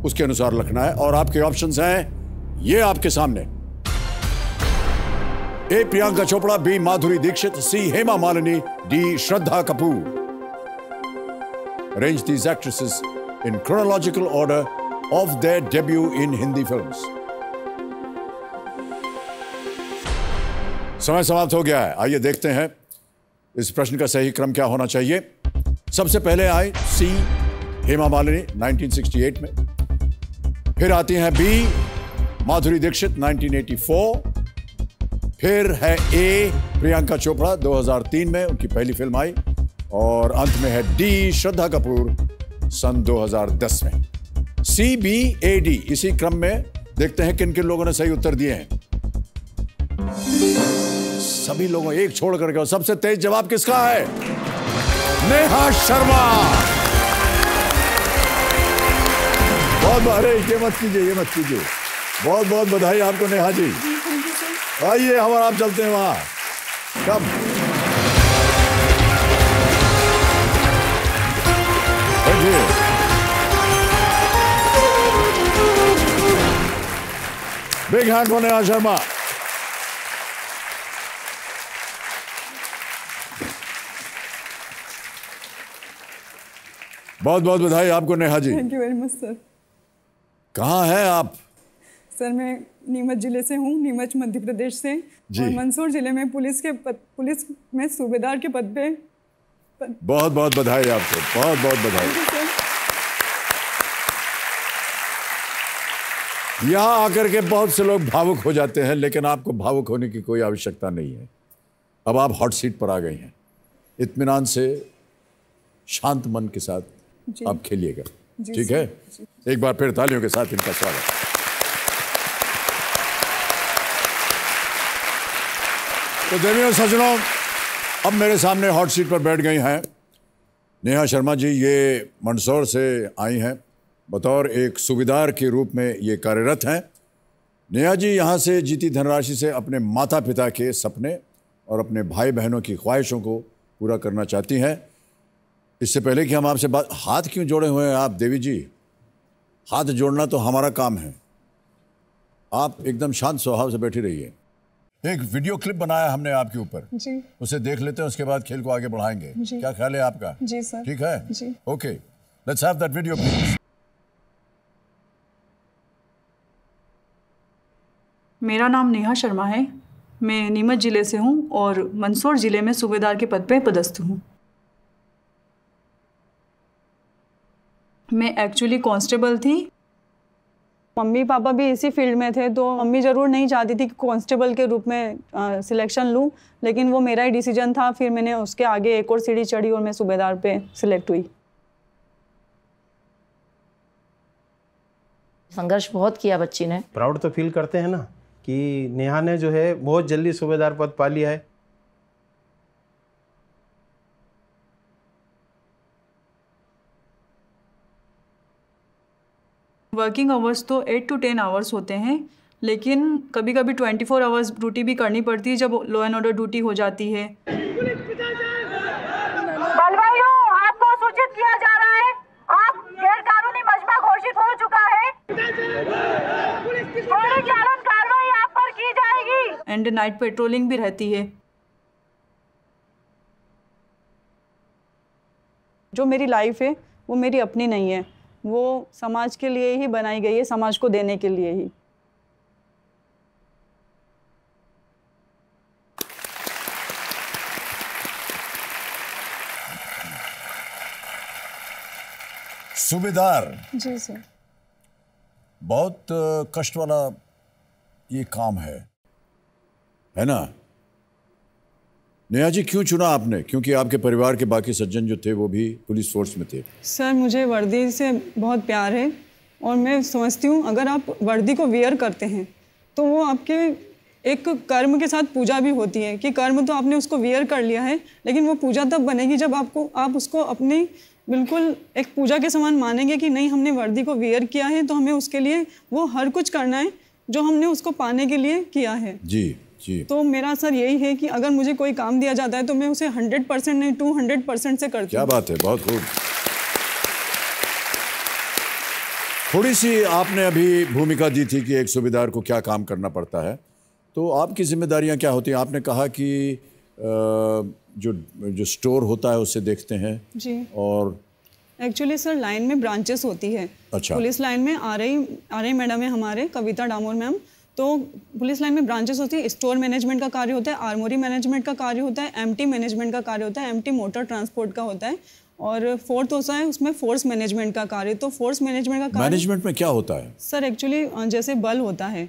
उसके अनुसार लिखना है। और आपके ऑप्शंस हैं ये आपके सामने। A Priyanka Chopra, B Madhuri Dixit, C Hema Malini, D Shraddha Kapoor. Arrange these actresses in chronological order of their debut in Hindi films. समय समाप्त हो गया है। आइए देखते हैं इस प्रश्न का सही क्रम क्या होना चाहिए। सबसे पहले आई सी हेमा मालिनी 1968 में, फिर आती हैं बी माधुरी दीक्षित 1984, फिर है ए प्रियंका चोपड़ा 2003 में, उनकी पहली फिल्म आई, और अंत में है डी श्रद्धा कपूर सन 2010 में। सी बी ए डी, इसी क्रम में देखते हैं किन किन लोगों ने सही उत्तर दिए हैं। सभी लोगों, एक छोड़ करके। सबसे तेज जवाब किसका है? नेहा शर्मा। बहुत अरे ये मत कीजिए, ये मत कीजिए। बहुत बहुत बधाई आपको नेहा जी। आइए हम और आप चलते हैं वहां। कब बैठिए। Big hand for Neha Sharma. बहुत बहुत बधाई आपको Neha ji. Thank you very much sir. कहाँ हैं आप? सर मैं नीमच जिले से हूँ, नीमच मध्य प्रदेश से। जी। और मंदसौर जिले में पुलिस में सूबेदार के पद पे। बहुत बहुत बधाई आपको, बहुत बहुत बधाई। यहाँ आकर के बहुत से लोग भावुक हो जाते हैं, लेकिन आपको भावुक होने की कोई आवश्यकता नहीं है। अब आप हॉट सीट पर आ गई हैं। इत्मीनान से, शांत मन के साथ आप खेलिएगा, ठीक है? एक बार फिर तालियों के साथ इनका स्वागत। तो देवियों सज्जनों, अब मेरे सामने हॉट सीट पर बैठ गई हैं नेहा शर्मा जी। ये मंदसौर से आई हैं, बतौर एक सूबेदार के रूप में ये कार्यरत हैं। नेहा जी यहाँ से जीती धनराशि से अपने माता पिता के सपने और अपने भाई बहनों की ख्वाहिशों को पूरा करना चाहती हैं। इससे पहले कि हम आपसे बात, हाथ क्यों जोड़े हुए हैं आप देवी जी? हाथ जोड़ना तो हमारा काम है। आप एकदम शांत स्वभाव से बैठी रहिए। एक वीडियो क्लिप बनाया हमने आपके ऊपर, जी। उसे देख लेते हैं, उसके बाद खेल को आगे बढ़ाएंगे। क्या ख्याल है आपका? जी सर। ठीक है जी। Okay, let's have that video please. मेरा नाम नेहा शर्मा है। मैं नीमच ज़िले से हूँ और मंदसौर ज़िले में सूबेदार के पद पे पदस्थ हूँ। मैं एक्चुअली कांस्टेबल थी। मम्मी पापा भी इसी फील्ड में थे, तो मम्मी ज़रूर नहीं चाहती थी कि कांस्टेबल के रूप में सिलेक्शन लूँ, लेकिन वो मेरा ही डिसीजन था। फिर मैंने उसके आगे एक और सीढ़ी चढ़ी और मैं सूबेदार पे सिलेक्ट हुई। संघर्ष बहुत किया बच्ची ने। प्राउड तो फील करते हैं ना कि नेहा ने जो है बहुत जल्दी सूबेदार पद पा लिया है। वर्किंग आवर्स तो 8 to 10 आवर्स होते हैं, लेकिन कभी कभी 24 आवर्स ड्यूटी भी करनी पड़ती है जब लॉ एंड ऑर्डर ड्यूटी हो जाती है। बलवाइयों, आपको सूचित किया जा रहा है, आप गैर कानूनी मजमा घोषित हो चुका है। फौरी चालान कार्रवाई आप पर की जाएगी। एंड नाइट पेट्रोलिंग भी रहती है। जो मेरी लाइफ है वो मेरी अपनी नहीं है, वो समाज के लिए ही बनाई गई है, समाज को देने के लिए ही। सूबेदार जी सर। बहुत कष्ट वाला ये काम है ना? नेहा जी, क्यों चुना आपने? क्योंकि आपके परिवार के बाकी सज्जन जो थे वो भी पुलिस फोर्स में थे। सर, मुझे वर्दी से बहुत प्यार है और मैं समझती हूँ अगर आप वर्दी को वेयर करते हैं तो वो आपके एक कर्म के साथ पूजा भी होती है कि कर्म तो आपने उसको वेयर कर लिया है, लेकिन वो पूजा तब बनेगी जब आप उसको अपनी बिल्कुल एक पूजा के समान मानेंगे कि नहीं, हमने वर्दी को वेयर किया है तो हमें उसके लिए वो हर कुछ करना है जो हमने उसको पाने के लिए किया है। जी जी। तो मेरा सर यही है कि अगर मुझे कोई काम दिया जाता है तो मैं उसे 100% नहीं 200% से करती हूँ। क्या बात है, बहुत खूब। थोड़ी सी आपने अभी भूमिका दी थी कि एक सूबेदार को क्या काम करना पड़ता है, तो आपकी जिम्मेदारियां क्या होती हैं? आपने कहा कि जो स्टोर होता है उसे देखते हैं जी। और एक्चुअली सर लाइन में ब्रांचेस होती है। अच्छा। पुलिस लाइन में आ रही मैडम है हमारे, कविता डामोर मैम। तो पुलिस लाइन में ब्रांचेस होती है। स्टोर मैनेजमेंट का कार्य होता है, आर्मोरी मैनेजमेंट का कार्य होता है, एमटी मैनेजमेंट का कार्य होता है, एमटी मोटर ट्रांसपोर्ट का होता है, और फोर्थ होता है उसमें फोर्स मैनेजमेंट का कार्य। तो फोर्स मैनेजमेंट का कार्य, मैनेजमेंट में क्या होता है सर? एक्चुअली जैसे बल होता है,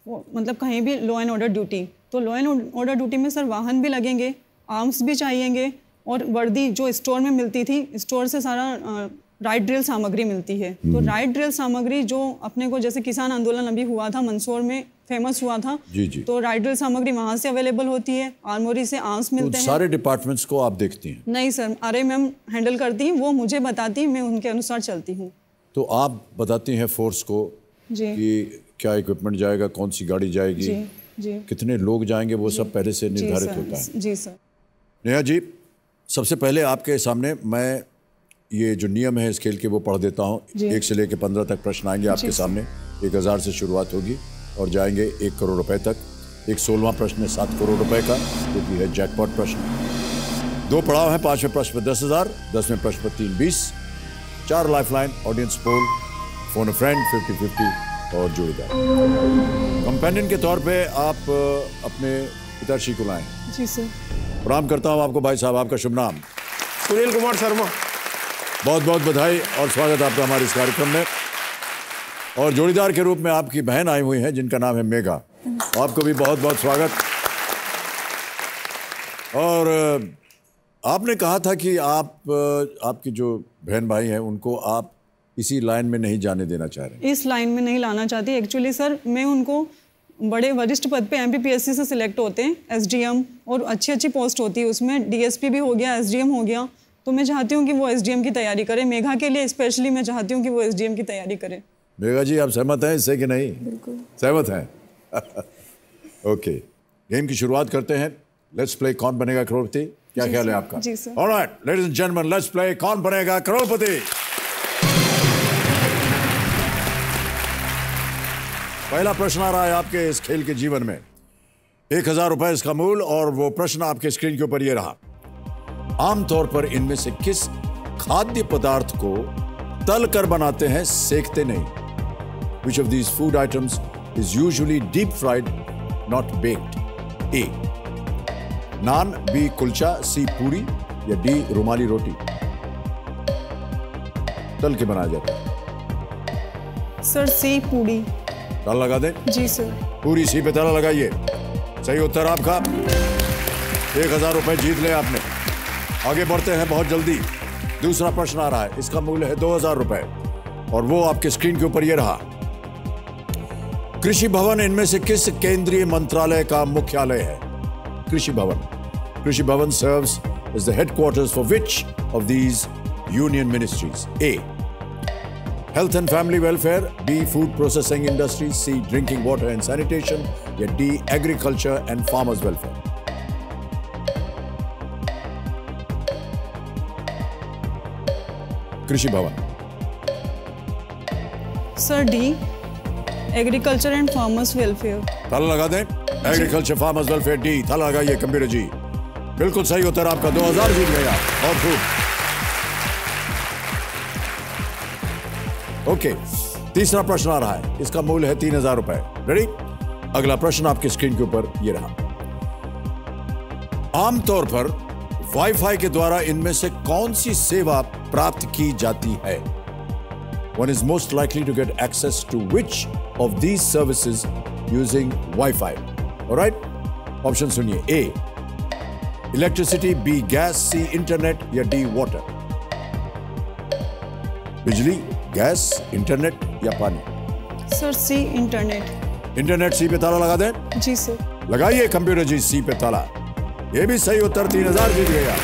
वो मतलब कहीं भी लॉ एंड ऑर्डर ड्यूटी, तो लॉ एंड ऑर्डर ड्यूटी में सर वाहन भी लगेंगे, आर्म्स भी चाहिएंगे, और वर्दी जो स्टोर में मिलती थी, स्टोर से सारा राइट ड्रिल सामग्री मिलती है। तो राइट ड्रिल सामग्री जो अपने को, जैसे किसान आंदोलन अभी हुआ था, मंदसौर में फेमस हुआ था जी जी। तो राइट ड्रिल सामग्री वहाँ से अवेलेबल होती है, आर्मोरी से आर्म्स मिलते हैं। सारे डिपार्टमेंट्स को आप देखती हैं? नहीं सर, आरए मैम हैंडल करती हैं, वो मुझे बताती हैं, मैं उनके अनुसार चलती हूँ। तो आप बताती हैं फोर्स को जी कि क्या इक्विपमेंट जाएगा, कौन सी गाड़ी जाएगी जी, जी। कितने लोग जाएंगे, वो सब पहले से निर्धारित होता है जी सर। नेहा जी, सबसे पहले आपके सामने मैं ये जो नियम है इस खेल के वो पढ़ देता हूँ। 1 से लेकर 15 तक प्रश्न आएंगे आपके सामने। 1000 से शुरुआत होगी और जाएंगे 1 करोड़ रुपए तक। एक 16वां प्रश्न है 7 करोड़ रुपए का, जो कि है जैकपॉट प्रश्न। 2 पड़ाव हैं, 5वें प्रश्न पर 10,000, 10वें प्रश्न पर 320, 4 लाइफलाइन, ऑडियंस पोल, फोन अ फ्रेंड, 50-50 और जोड़ीदार। कंपेनियन के तौर पे आप अपने पिताश्री को लाएं। जी सर। प्रणाम करता हूँ आपको भाई साहब। आपका शुभ नाम? सुनील कुमार शर्मा। बहुत बहुत बधाई और स्वागत आपका हमारे इस कार्यक्रम में। और जोड़ीदार के रूप में आपकी बहन आई हुई है जिनका नाम है मेघा। आपको भी बहुत बहुत स्वागत। और आपने कहा था कि आपकी जो बहन भाई हैं उनको आप इसी लाइन में नहीं जाने देना चाह रहे? इस लाइन में नहीं लाना चाहती। एक्चुअली सर मैं उनको बड़े वरिष्ठ पद पे एमपीपीएससी से सिलेक्ट होते हैं, एसडीएम, और अच्छी पोस्ट होती है उसमें, डीएसपी भी हो गया, एसडीएम हो गया। तो मैं चाहती हूँ कि वो एसडीएम की तैयारी करे। मेघा के लिए स्पेशली मैं चाहती हूँ कि वो एसडीएम की तैयारी करे। मेघा जी, आप सहमत हैं इससे कि नहीं? बिल्कुल सहमत हैं। ओके, गेम की शुरुआत करते हैं। लेट्स प्ले कौन बनेगा करोड़पति। क्या ख्याल है आपका? जी sir. Alright ladies and gentleman, let's play Kaun Banega करोड़पति। पहला प्रश्न आ रहा है आपके इस खेल के जीवन में। 1000 रुपए इसका मूल, और वो प्रश्न आपके स्क्रीन के ऊपर ये रहा। आमतौर पर इनमें से किस खाद्य पदार्थ को तल कर बनाते हैं, सेकते नहीं? Which of these food items is usually deep fried, not baked? A. Naan, B. Kulcha, C. Puri या D. रुमाली रोटी? तल के बनाया जाता है। सर सी पूड़ी। ताला लगा दें? जी सर। पूरी सी पे ताला लगाइए। सही उत्तर आपका। 1000 रुपए जीत ले आपने। आगे बढ़ते हैं बहुत जल्दी। दूसरा प्रश्न आ रहा है, इसका मूल्य है 2000 रुपए और वो आपके स्क्रीन के ऊपर ये रहा। कृषि भवन इनमें से किस केंद्रीय मंत्रालय का मुख्यालय है? कृषि भवन। कृषि भवन serves as the headquarters for which of these union ministries? A. Health and Family Welfare, B. Food Processing Industry, C. Drinking Water and Sanitation या D. Agriculture and Farmers Welfare? कृषि भवन। Sir D, agriculture and farmers welfare. ताला लगा दें? Agriculture farmers welfare D. ताला लगाइए computer जी। बिल्कुल सही उत्तर आपका। 2000 जीत गया। और खूब। ओके, तीसरा प्रश्न आ रहा है, इसका मूल्य है 3000 रुपए। रेडी? अगला प्रश्न आपके स्क्रीन के ऊपर ये रहा। आमतौर पर वाईफाई के द्वारा इनमें से कौन सी सेवा प्राप्त की जाती है? One is most likely to get access to which of these services using Wi-Fi? All right? Option सुनिए। A. Electricity, B. Gas, C. Internet या D. Water? बिजली, गैस, इंटरनेट या पानी? सर सी, इंटरनेट। इंटरनेट सी पे ताला लगा दें? जी सर। लगाइए कंप्यूटर जी सी पे ताला। ये भी सही उत्तर। 3000 जीत गया।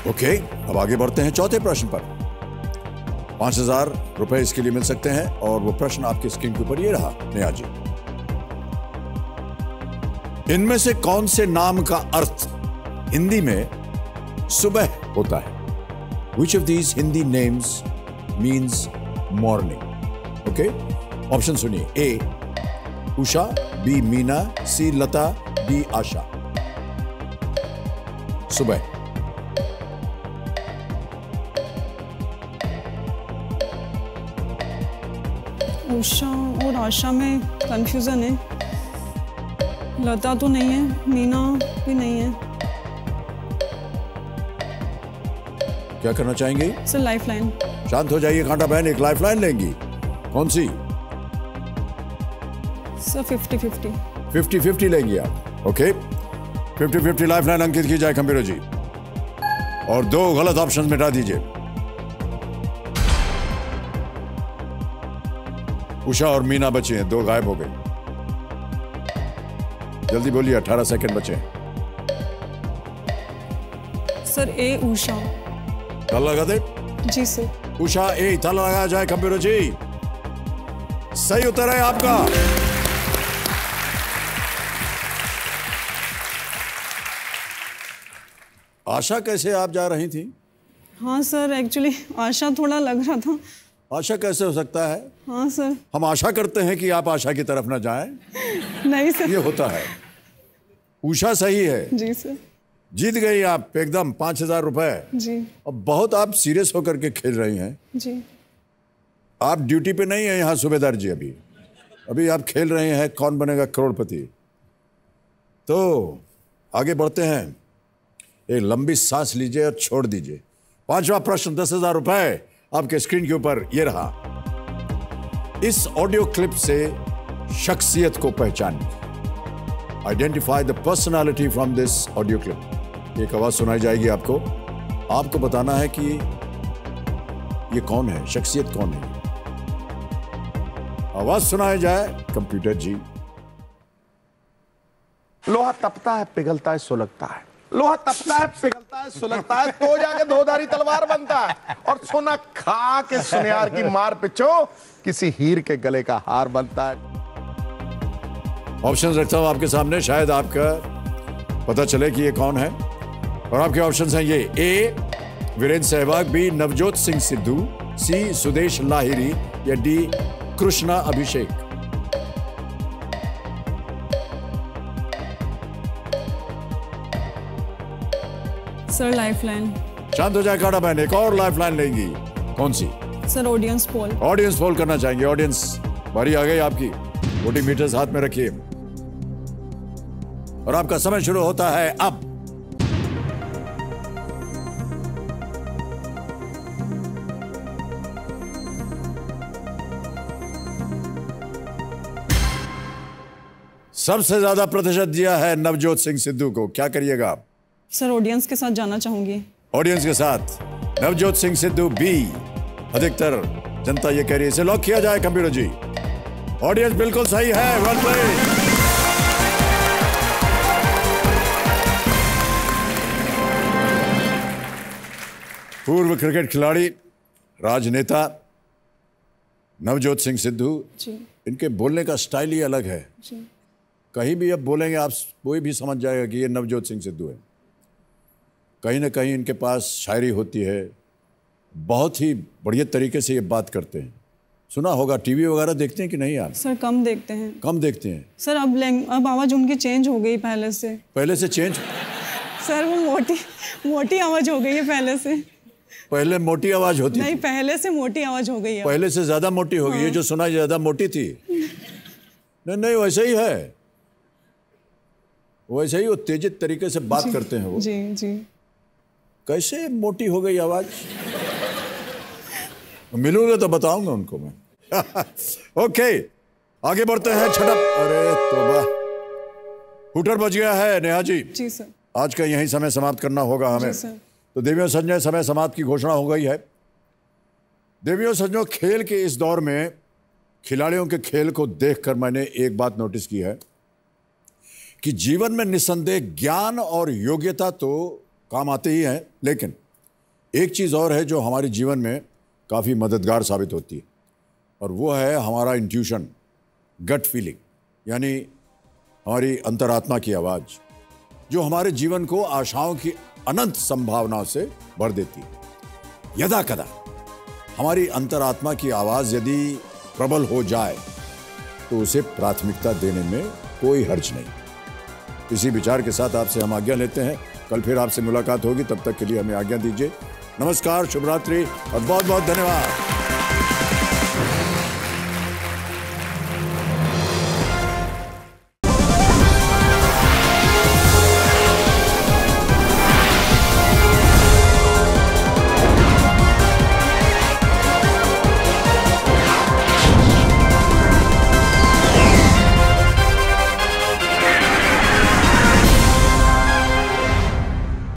ओके, अब आगे बढ़ते हैं चौथे प्रश्न पर। 5000 रुपए इसके लिए मिल सकते हैं और वो प्रश्न आपके स्क्रीन के ऊपर ये रहा। नेहा जी, इनमें से कौन से नाम का अर्थ हिंदी में सुबह होता है? Which of these Hindi names means morning? Okay, option सुनिए। A. Usha, B. Meena, C. Lata, D. आशा? सुबह। उषा और आशा में कंफ्यूजन है। लता तो नहीं है, मीना भी नहीं है। क्या करना चाहेंगे? Sir lifeline. शांत हो जाइए कांटा बहन, एक लाइफलाइन लेंगी। कौन सी? सर 50-50। 50-50 लेंगी आप। ओके, 50-50 लाइफलाइन अंकित की जाए कंप्यूटर जी और 2 गलत ऑप्शन मिटा दीजिए। उषा और मीना बचे हैं, 2 गायब हो गए। जल्दी बोलिए, 18 सेकंड बचे हैं। सर ए. उषा। ताला लगा दे? जी सर। उषा ए। ताला लगाया जाए कंप्यूटर जी। सही उत्तर है आपका। आशा कैसे आप जा रही थी? हाँ सर, एक्चुअली आशा थोड़ा लग रहा था। आशा कैसे हो सकता है? हाँ सर। हम आशा करते हैं कि आप आशा की तरफ ना जाएं। नहीं सर। ये होता है। उषा सही है। जी सर। जीत गई आप एकदम 5000 रुपए। जी। अब बहुत आप सीरियस होकर के खेल रही हैं। जी। आप ड्यूटी पे नहीं है यहाँ सूबेदार जी। अभी आप खेल रहे हैं कौन बनेगा करोड़पति। तो आगे बढ़ते हैं। एक लंबी सांस लीजिए और छोड़ दीजिए। 5वां प्रश्न 10,000 रुपए आपके स्क्रीन के ऊपर ये रहा। इस ऑडियो क्लिप से शख्सियत को पहचानिए। Identify the personality from this audio clip. एक आवाज सुनाई जाएगी आपको बताना है कि ये कौन है, शख्सियत कौन है। आवाज सुनाई जाए कंप्यूटर जी। लोहा तपता है, पिघलता है, सुलगता है। लोहा तपता है, पिघलता है, सुलगता है, तो जाके धोधारी तलवार बनता है। और सोना खा के सुनियार की मार पिछो किसी हीर के गले का हार बनता है। ऑप्शंस रखता हूं आपके सामने, शायद आपका पता चले कि ये कौन है। और आपके ऑप्शंस हैं ये। A. Virender Sehwag, B. Navjot Singh Sidhu, C. Sudesh Lahiri या D. Krishna Abhishek. Sir lifeline. शांत हो जाए काड़ा बहन, एक और लाइफलाइन लेंगी। कौन सी? Sir audience poll. Audience poll करना चाहेंगे। ऑडियंस बारी आ गई आपकी। वोटिंग मीटर्स हाथ में रखिए और आपका समय शुरू होता है अब। सबसे ज्यादा प्रतिशत दिया है नवजोत सिंह सिद्धू को, क्या करिएगा आप? सर ऑडियंस के साथ जाना चाहूंगी। ऑडियंस के साथ नवजोत सिंह सिद्धू बी। अधिकतर जनता ये कह रही है इसे लॉक किया जाए कंप्यूटर जी। ऑडियंस बिल्कुल सही है। Well played. पूर्व क्रिकेट खिलाड़ी, राजनेता नवजोत सिंह सिद्धू, इनके बोलने का स्टाइल ही अलग है। कहीं भी अब बोलेंगे आप, कोई भी समझ जाएगा कि ये नवजोत सिंह सिद्धू है। कहीं ना कहीं इनके पास शायरी होती है, बहुत ही बढ़िया तरीके से ये बात करते हैं। सुना होगा, टीवी वगैरह देखते हैं कि नहीं आप? सर कम देखते हैं। कम देखते हैं सर अब आवाज़ उनकी चेंज हो गई पहले से। पहले से चेंज? सर वो मोटी आवाज़ हो गई है पहले से। पहले मोटी आवाज़ होती नहीं, पहले से मोटी आवाज़ हो गई है। पहले से ज़्यादा मोटी हो गई है। जो सुना ज़्यादा मोटी थी। नहीं वैसे ही है, वैसे ही वो तेजित तरीके से बात करते हैं वो। जी जी। कैसे मोटी हो गई आवाज? मिलूंगा तो बताऊंगा उनको मैं। ओके, आगे बढ़ते हैं। छठा, अरे तौबा, हुटर बज गया है। नेहा जी, जी सर, आज का यही समय समाप्त करना होगा हमें। तो देवियों सज्जनों, समय समाप्त की घोषणा हो गई है। देवियों सज्जनों, खेल के इस दौर में खिलाड़ियों के खेल को देखकर मैंने एक बात नोटिस की है कि जीवन में निस्संदेह ज्ञान और योग्यता तो काम आते ही हैं, लेकिन एक चीज़ और है जो हमारे जीवन में काफ़ी मददगार साबित होती है, और वो है हमारा इंट्यूशन, गट फीलिंग, यानी हमारी अंतरात्मा की आवाज़, जो हमारे जीवन को आशाओं की अनंत संभावनाओं से भर देती है। यदा कदा हमारी अंतरात्मा की आवाज़ यदि प्रबल हो जाए तो उसे प्राथमिकता देने में कोई हर्ज नहीं। इसी विचार के साथ आपसे हम आज्ञा लेते हैं। कल फिर आपसे मुलाकात होगी, तब तक के लिए हमें आज्ञा दीजिए। नमस्कार, शुभ रात्रि और बहुत बहुत धन्यवाद।